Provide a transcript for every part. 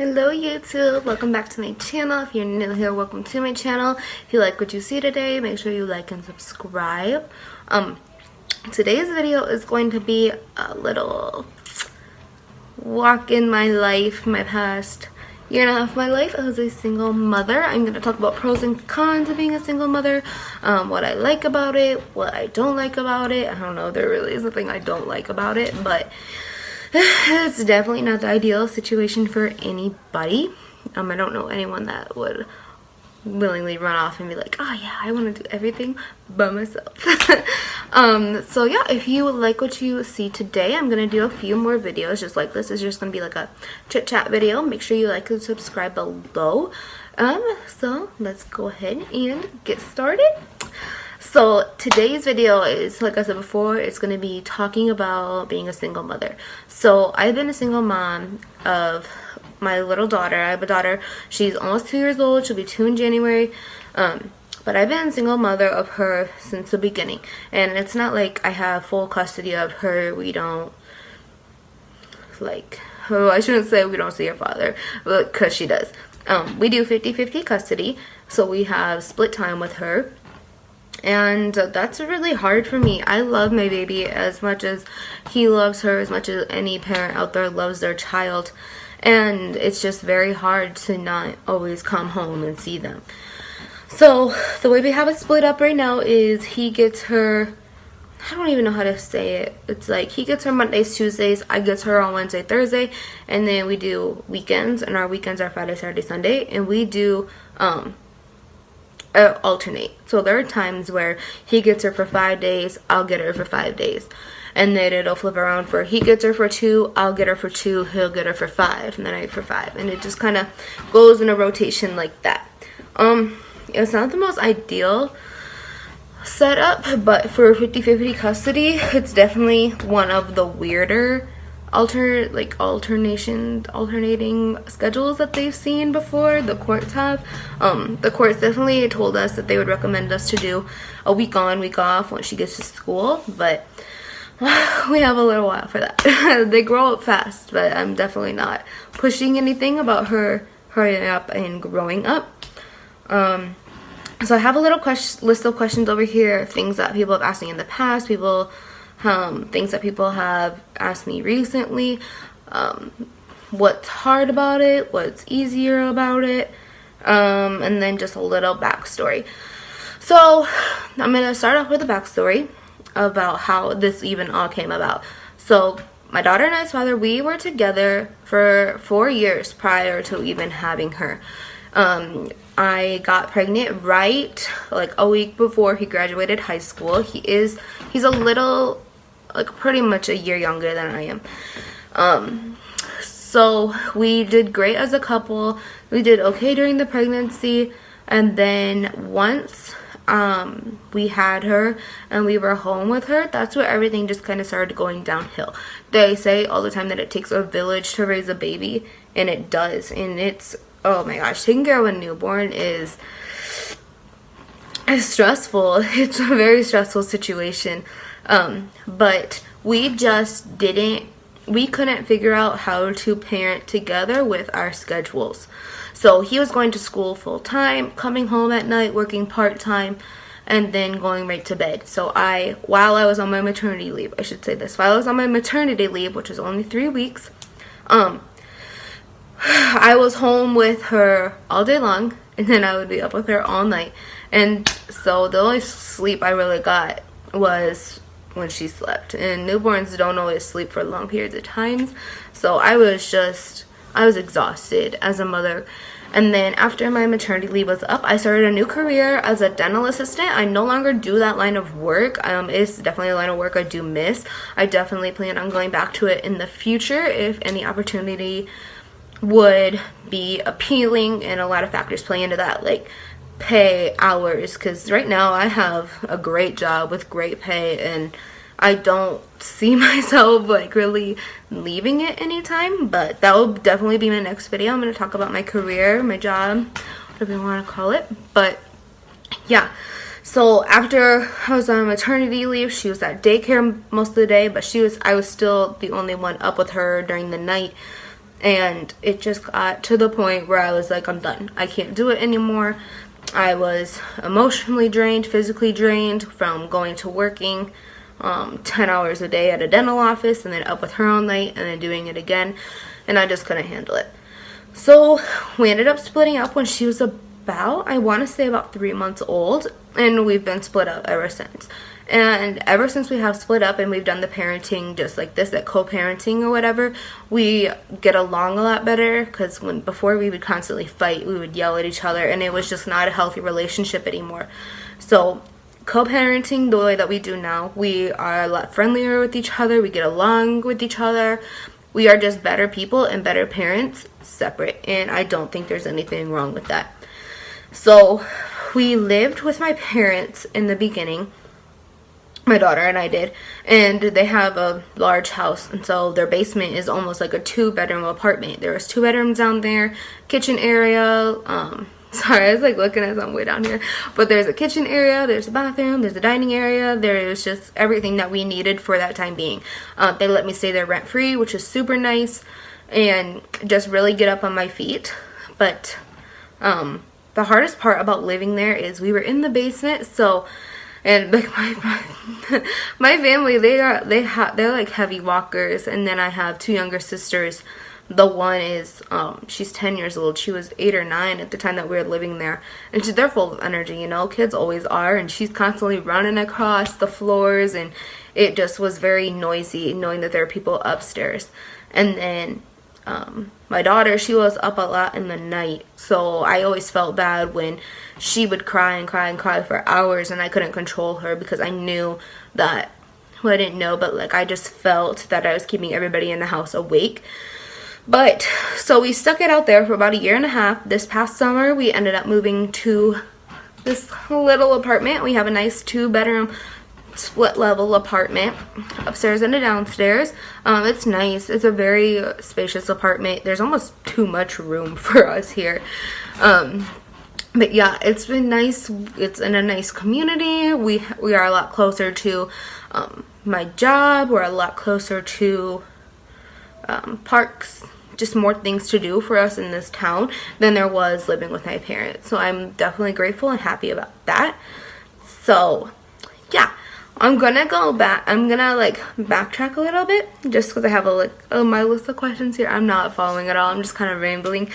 Hello YouTube, welcome back to my channel. If you're new here, welcome to my channel. If you like what you see today, make sure you like and subscribe. Today's video is going to be a little walk in my life, my past year and a half of my life as a single mother. I'm going to talk about pros and cons of being a single mother, what I like about it, what I don't like about it. I don't know, there really is nothing I don't like about it, but it's definitely not the ideal situation for anybody. I don't know anyone that would willingly run off and be like, oh yeah, I want to do everything by myself. So yeah, if you like what you see today, I'm gonna do a few more videos just like this. It's just gonna be like a chit chat video. Make sure you like and subscribe below. So let's go ahead and get started. So today's video is, like I said before, it's going to be talking about being a single mother. So I've been a single mom of my little daughter. I have a daughter. She's almost 2 years old. She'll be 2 in January. But I've been a single mother of her since the beginning. And it's not like I have full custody of her. We don't, I shouldn't say we don't see her father, but because she does. We do 50-50 custody. So we have split time with her. And that's really hard for me. I love my baby as much as he loves her, as much as any parent out there loves their child. And it's just very hard to not always come home and see them. So the way we have it split up right now is he gets her, I don't even know how to say it. It's like he gets her Mondays, Tuesdays, I get her on Wednesday, Thursday, and then we do weekends, and our weekends are Friday, Saturday, Sunday, and we do alternate. So there are times where he gets her for 5 days, I'll get her for 5 days, and then it'll flip around for he gets her for 2, I'll get her for 2, he'll get her for 5, and then I for 5, and it just kind of goes in a rotation like that. It's not the most ideal setup, but for 50-50 custody, it's definitely one of the weirder alternating schedules that they've seen before. The courts have. The courts definitely told us that they would recommend us to do a week on, week off when she gets to school, but we have a little while for that. They grow up fast, but I'm definitely not pushing anything about her hurrying up and growing up. So I have a little list of questions over here, things that people have asked me in the past, things that people have asked me recently, what's hard about it, what's easier about it, and then just a little backstory. So I'm going to start off with a backstory about how this even all came about. So my daughter and I's father, we were together for 4 years prior to even having her. I got pregnant right like a week before he graduated high school. He's a little, pretty much a year younger than I am. So we did great as a couple. We did okay during the pregnancy, and then once we had her and we were home with her, that's where everything just kind of started going downhill. They say all the time that it takes a village to raise a baby, and it does, and it's, oh my gosh, taking care of a newborn is stressful. It's a very stressful situation. But we couldn't figure out how to parent together with our schedules. So he was going to school full time, coming home at night, working part time, and then going right to bed. So while I was on my maternity leave, while I was on my maternity leave, which was only 3 weeks, I was home with her all day long, and then I would be up with her all night. And so the only sleep I really got was when she slept. And newborns don't always sleep for long periods of times. So I was exhausted as a mother. And then after my maternity leave was up, I started a new career as a dental assistant. I no longer do that line of work. It's definitely a line of work I do miss. I definitely plan on going back to it in the future if any opportunity would be appealing, and a lot of factors play into that, like pay, hours, because right now I have a great job with great pay, and I don't see myself really leaving it anytime. But that will definitely be my next video. I'm going to talk about my career, my job, whatever you want to call it. But yeah, so after I was on maternity leave, she was at daycare most of the day, but I was still the only one up with her during the night. And it just got to the point where I was like, I'm done. I can't do it anymore. I was emotionally drained, physically drained from going to working 10 hours a day at a dental office and then up with her all night and then doing it again. And I just couldn't handle it. So we ended up splitting up when she was about, I want to say about 3 months old. And we've been split up ever since. And ever since we have split up and we've done the parenting just like this, that co-parenting or whatever, we get along a lot better, because before we would constantly fight, we would yell at each other, and it was just not a healthy relationship anymore. So co-parenting the way that we do now, we are a lot friendlier with each other, we get along with each other, we are just better people and better parents separate, and I don't think there's anything wrong with that. So we lived with my parents in the beginning. My daughter and I did, and they have a large house, and so their basement is almost like a 2-bedroom apartment. There was 2 bedrooms down there, kitchen area, sorry, I was like looking at something way down here, but there's a kitchen area, there's a bathroom, there's a dining area, there was just everything that we needed for that time being. They let me stay there rent free, which is super nice, and just really get up on my feet. But the hardest part about living there is we were in the basement, so, and like my family, they're like heavy walkers, and then I have 2 younger sisters. The one is she's 10 years old. She was 8 or 9 at the time that we were living there, and they're full of energy, you know, kids always are, and she's constantly running across the floors, and it just was very noisy knowing that there are people upstairs. And then my daughter, she was up a lot in the night, so I always felt bad when she would cry and cry and cry for hours, and I couldn't control her because I knew that, well, I didn't know, but like I just felt that I was keeping everybody in the house awake. But so we stuck it out there for about 1.5 years. This past summer we ended up moving to this little apartment. We have a nice 2-bedroom split level apartment, upstairs and a downstairs. It's nice. It's a very spacious apartment. There's almost too much room for us here. But yeah, it's been nice. It's in a nice community. We are a lot closer to my job. We're a lot closer to parks, just more things to do for us in this town than there was living with my parents. So I'm definitely grateful and happy about that. So yeah, I'm gonna go back. I'm gonna like backtrack a little bit just because I have my list of questions here. I'm not following at all. I'm just kind of rambling.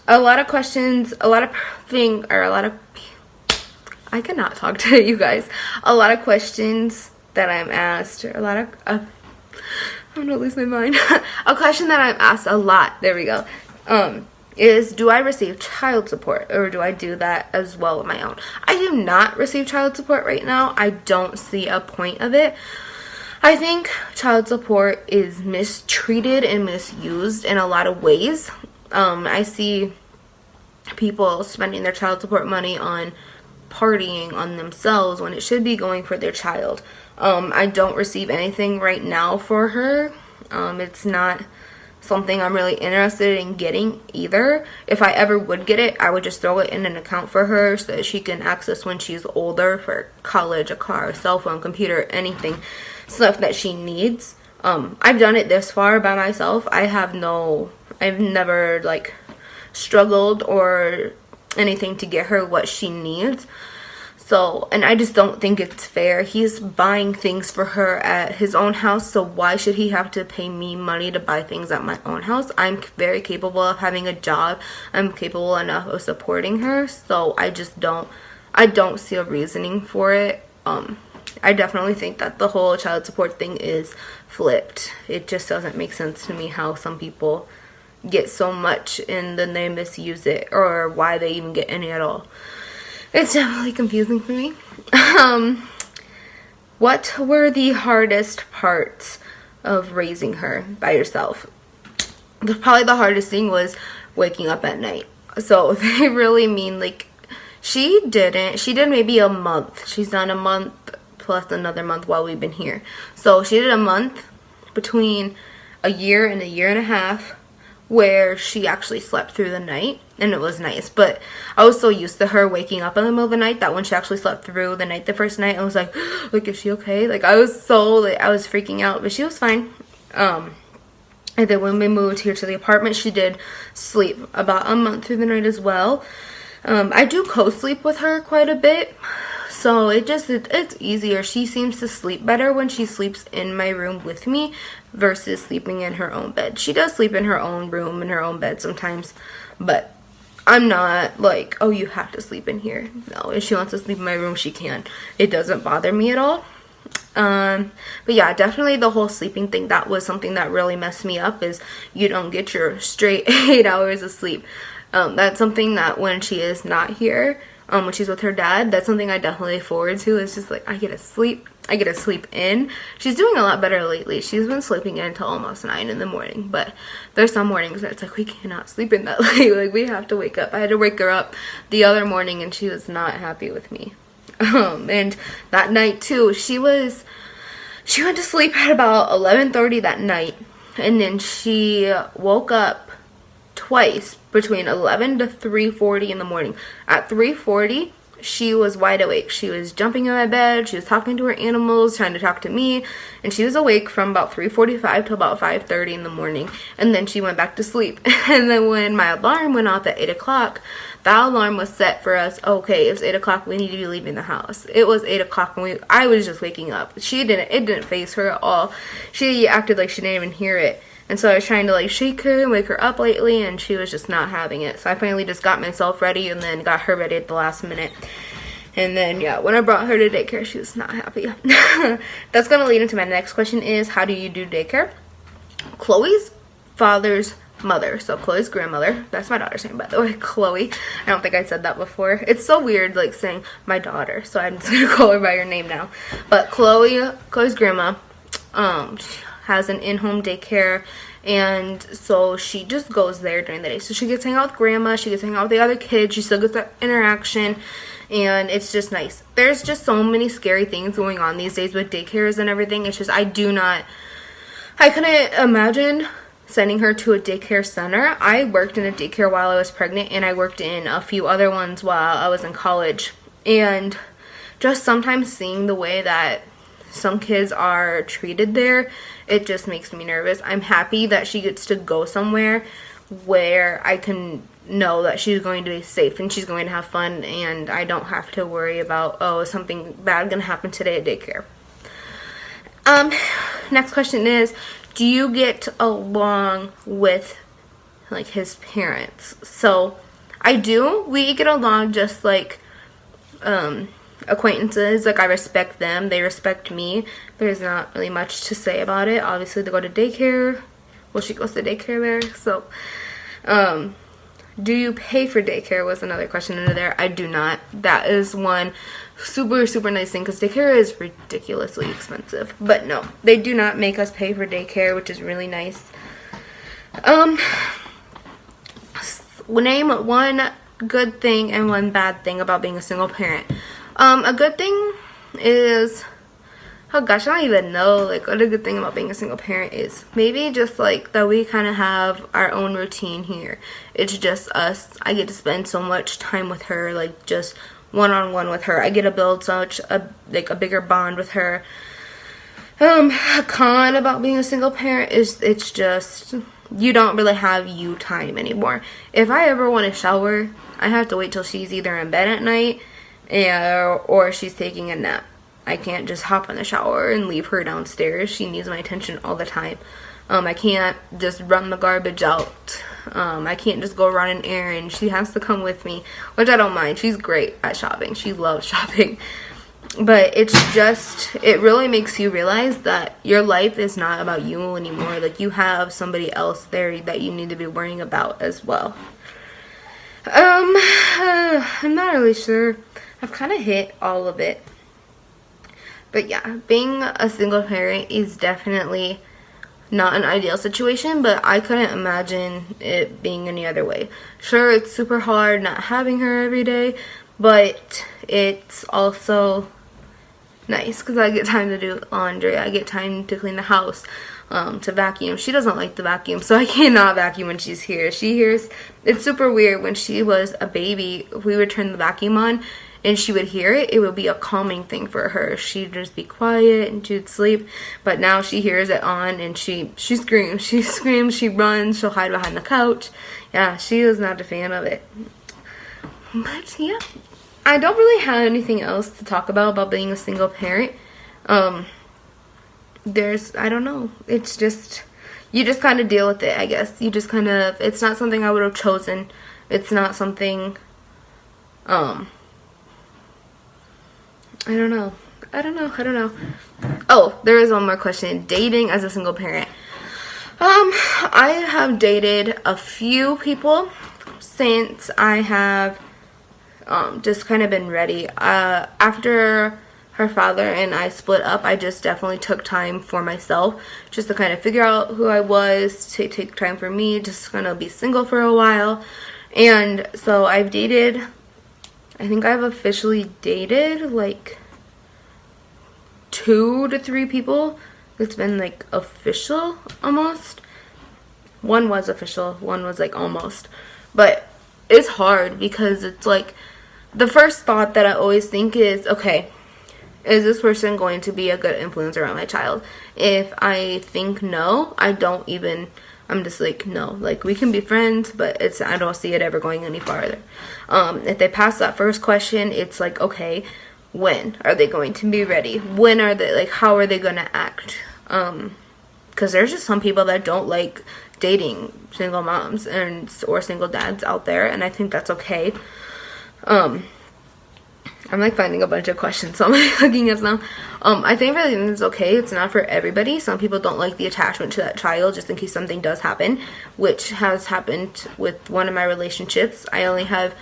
A lot of questions, I cannot talk to you guys. A lot of questions that I'm asked, a lot of, I'm gonna lose my mind. A question that I'm asked a lot, there we go, is do I receive child support, or do I do that as well on my own? I do not receive child support right now. I don't see a point of it. I think child support is mistreated and misused in a lot of ways. I see people spending their child support money on partying on themselves when it should be going for their child. I don't receive anything right now for her. It's not something I'm really interested in getting either. If I ever would get it, I would just throw it in an account for her so that she can access when she's older for college, a car, a cell phone, computer, anything, stuff that she needs. I've done it this far by myself. I've never like struggled or anything to get her what she needs. So, and I just don't think it's fair. He's buying things for her at his own house, so why should he have to pay me money to buy things at my own house? I'm very capable of having a job. I'm capable enough of supporting her, so I don't see a reasoning for it. I definitely think that the whole child support thing is flipped. It just doesn't make sense to me how some people get so much and then they misuse it, or why they even get any at all. It's definitely confusing for me. What were the hardest parts of raising her by yourself? Probably the hardest thing was waking up at night. So they really mean like she did maybe a month. She's done a month plus another month while we've been here. So she did a month between 1 year and 1.5 years where she actually slept through the night, and it was nice. But I was so used to her waking up in the middle of the night that when she actually slept through the night the first night, I was like, is she okay? Like I was freaking out, but she was fine. And then when we moved here to the apartment, she did sleep about a month through the night as well. I do co-sleep with her quite a bit, so it's easier. She seems to sleep better when she sleeps in my room with me versus sleeping in her own bed. She does sleep in her own room, in her own bed sometimes, but I'm not like, oh, you have to sleep in here. No, if she wants to sleep in my room, she can. It doesn't bother me at all. But yeah, definitely the whole sleeping thing, that was something that really messed me up, is you don't get your straight 8 hours of sleep. That's something that when she is not here, when she's with her dad, that's something I definitely look forward to. It's just like, I get to sleep in. She's doing a lot better lately. She's been sleeping in until almost 9 in the morning, but there's some mornings that it's like, we cannot sleep in that late. Like, we have to wake up. I had to wake her up the other morning, and she was not happy with me. And that night too, she went to sleep at about 11:30 that night, and then she woke up twice between 11 to 3:40 in the morning. At 3:40, she was wide awake. She was jumping in my bed, she was talking to her animals, trying to talk to me, and she was awake from about 3:45 to about 5:30 in the morning, and then she went back to sleep. And then when my alarm went off at 8 o'clock, that alarm was set for us, okay, it's 8 o'clock, we need to be leaving the house. It was 8 o'clock, and I was just waking up. It didn't faze her at all. She acted like she didn't even hear it. And so I was trying to like shake her and wake her up lately, and she was just not having it. So I finally just got myself ready and then got her ready at the last minute. And then, yeah, when I brought her to daycare, she was not happy. That's going to lead into my next question, is how do you do daycare? Chloe's father's mother, so Chloe's grandmother, that's my daughter's name, by the way, Chloe. I don't think I said that before. It's so weird, like, saying my daughter, so I'm just going to call her by her name now. But Chloe's grandma, has an in-home daycare, and so she just goes there during the day. So she gets to hang out with grandma, she gets to hang out with the other kids, she still gets that interaction, and it's just nice. There's just so many scary things going on these days with daycares and everything. It's just, I couldn't imagine sending her to a daycare center. I worked in a daycare while I was pregnant, and I worked in a few other ones while I was in college, and just sometimes seeing the way that some kids are treated there, it just makes me nervous. I'm happy that she gets to go somewhere where I can know that she's going to be safe and she's going to have fun, and I don't have to worry about, oh, is something bad gonna happen today at daycare. Next question is, do you get along with like his parents? So I do. We get along just like acquaintances. Like, I respect them, they respect me. There's not really much to say about it. Obviously, they go to daycare. Well, she goes to daycare there. So do you pay for daycare was another question under there. I do not. That is one super nice thing, because daycare is ridiculously expensive. But no, they do not make us pay for daycare, which is really nice. Name one good thing and one bad thing about being a single parent. A good thing is, oh gosh, I don't even know like what a good thing about being a single parent is. Maybe just like that we kind of have our own routine here. It's just us. I get to spend so much time with her, like just one-on-one with her. I get to build such a bigger bond with her. A con about being a single parent is it's just, you don't really have you time anymore. If I ever want to shower, I have to wait till she's either in bed at night or she's taking a nap. I can't just hop in the shower and leave her downstairs. She needs my attention all the time. I can't just run the garbage out. I can't just go run an errand. She has to come with me, which I don't mind. She's great at shopping. She loves shopping. But it's just, it really makes you realize that your life is not about you anymore. Like, you have somebody else there that you need to be worrying about as well. I'm not really sure. I've kind of hit all of it. But yeah, being a single parent is definitely not an ideal situation, but I couldn't imagine it being any other way. Sure, it's super hard not having her every day, but it's also nice because I get time to do laundry. I get time to clean the house, to vacuum. She doesn't like the vacuum, so I cannot vacuum when she's here. She hears, it's super weird. When she was a baby, we would turn the vacuum on, and she would hear it, it would be a calming thing for her. She'd just be quiet and she'd sleep. But now she hears it on and she screams, she runs, she'll hide behind the couch. Yeah, she is not a fan of it. But yeah, I don't really have anything else to talk about being a single parent. I don't know, it's just, you just kind of deal with it, I guess. You just kind of, it's not something I would have chosen. It's not something, I don't know. Oh, there is one more question. Dating as a single parent. I have dated a few people since I have, just kind of been ready. After her father and I split up, I just definitely took time for myself, just to kind of figure out who I was, to take time for me, just kind of be single for a while. And so I've dated, I think I've officially dated like 2 to 3 people. It's been like official almost. One was official, one was like almost. But it's hard because it's like, the first thought that I always think is, okay, is this person going to be a good influence around my child? If I think no, I'm just like, no. Like, we can be friends, but I don't see it ever going any farther. If they pass that first question, it's like, okay, when are they going to be ready? When are they, like, how are they going to act? Because there's just some people that don't like dating single moms or single dads out there, and I think that's okay. I'm like finding a bunch of questions, so I'm like looking at them. I think everything is okay. It's not for everybody. Some people don't like the attachment to that child just in case something does happen, which has happened with one of my relationships. I only have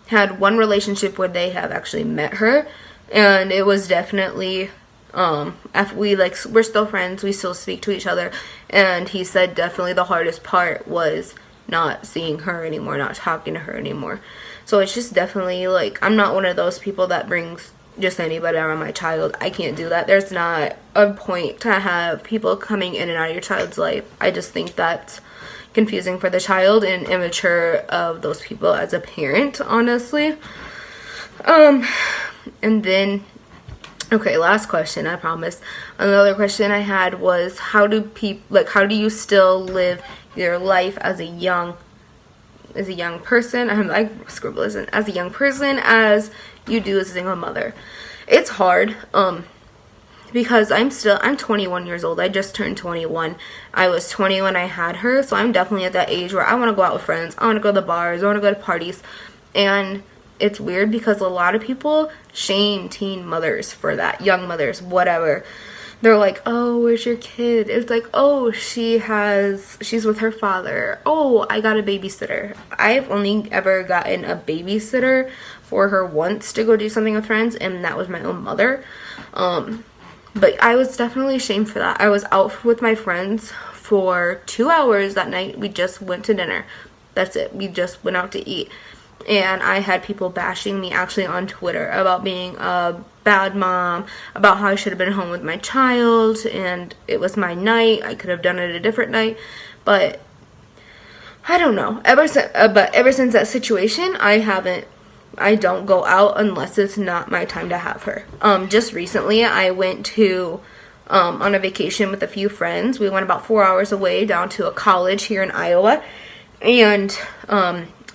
had one relationship where they have actually met her, and it was definitely, after we're still friends, we still speak to each other, and he said definitely the hardest part was not seeing her anymore, not talking to her anymore. So it's just definitely, like, I'm not one of those people that brings just anybody around my child. I can't do that. There's not a point to have people coming in and out of your child's life. I just think that's confusing for the child and immature of those people as a parent, honestly. And then, okay, last question, I promise. Another question I had was, how do you still live your life as a young person? I'm like, scribble isn't as a young person as you do as a single mother. It's hard, because I'm 21 years old. I just turned 21. I was 20 when I had her, so I'm definitely at that age where I want to go out with friends. I want to go to the bars. I want to go to parties. And it's weird because a lot of people shame teen mothers for that, young mothers, whatever. They're like, oh, where's your kid? It's like, oh, she's with her father. Oh, I got a babysitter. I've only ever gotten a babysitter for her once to go do something with friends, and that was my own mother. But I was definitely ashamed for that. I was out with my friends for 2 hours that night. We just went to dinner. That's it. We just went out to eat. And I had people bashing me actually on Twitter about being a bad mom, about how I should have been home with my child, and it was my night. I could have done it a different night, but I don't know. Ever since that situation, I don't go out unless it's not my time to have her. Just recently, I went to on a vacation with a few friends. We went about 4 hours away down to a college here in Iowa, and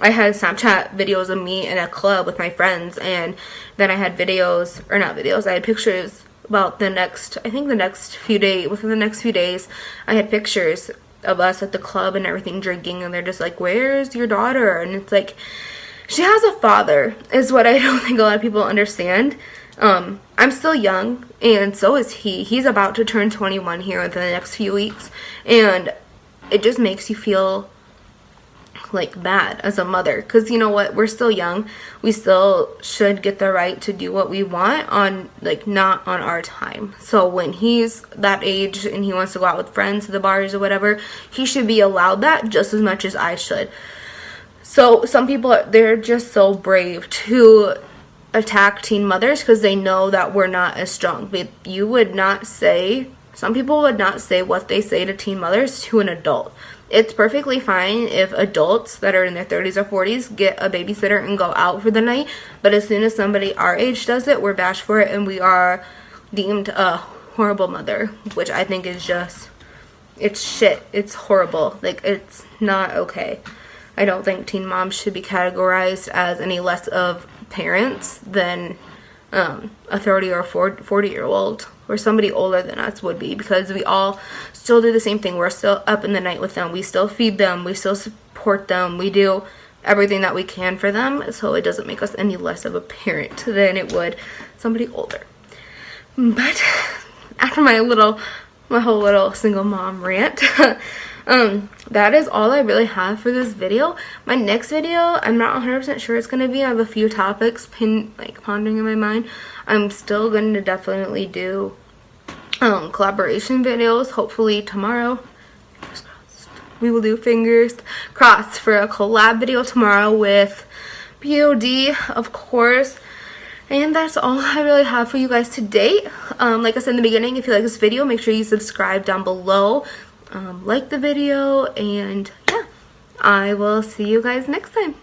I had Snapchat videos of me in a club with my friends, and then I had I had pictures about within the next few days, I had pictures of us at the club and everything drinking, and they're just like, where's your daughter? And it's like, she has a father, is what I don't think a lot of people understand. I'm still young, and so is he. He's about to turn 21 here within the next few weeks, and it just makes you feel like bad as a mother, because you know what, we're still young. We still should get the right to do what we want not on our time. So when he's that age and he wants to go out with friends to the bars or whatever, he should be allowed that just as much as I should. So some people, they're just so brave to attack teen mothers because they know that we're not as strong. But you would not say some people would not say what they say to teen mothers to an adult. It's perfectly fine if adults that are in their 30s or 40s get a babysitter and go out for the night, but as soon as somebody our age does it, we're bashed for it and we are deemed a horrible mother, which I think is just, it's shit. It's horrible. Like, it's not okay. I don't think teen moms should be categorized as any less of parents than a 30 or 40-year-old or somebody older than us would be, because we all still do the same thing. We're still up in the night with them. We still feed them. We still support them. We do everything that we can for them, so it doesn't make us any less of a parent than it would somebody older. But after my whole little single mom rant, that is all I really have for this video. My next video, I'm not 100% sure it's going to be. I have a few topics pondering in my mind. I'm still going to definitely do collaboration videos. Hopefully tomorrow, fingers crossed, we will do fingers crossed for a collab video tomorrow with POD, of course. And that's all I really have for you guys today. Like I said in the beginning, if you like this video, make sure you subscribe down below. Like the video, and yeah, I will see you guys next time.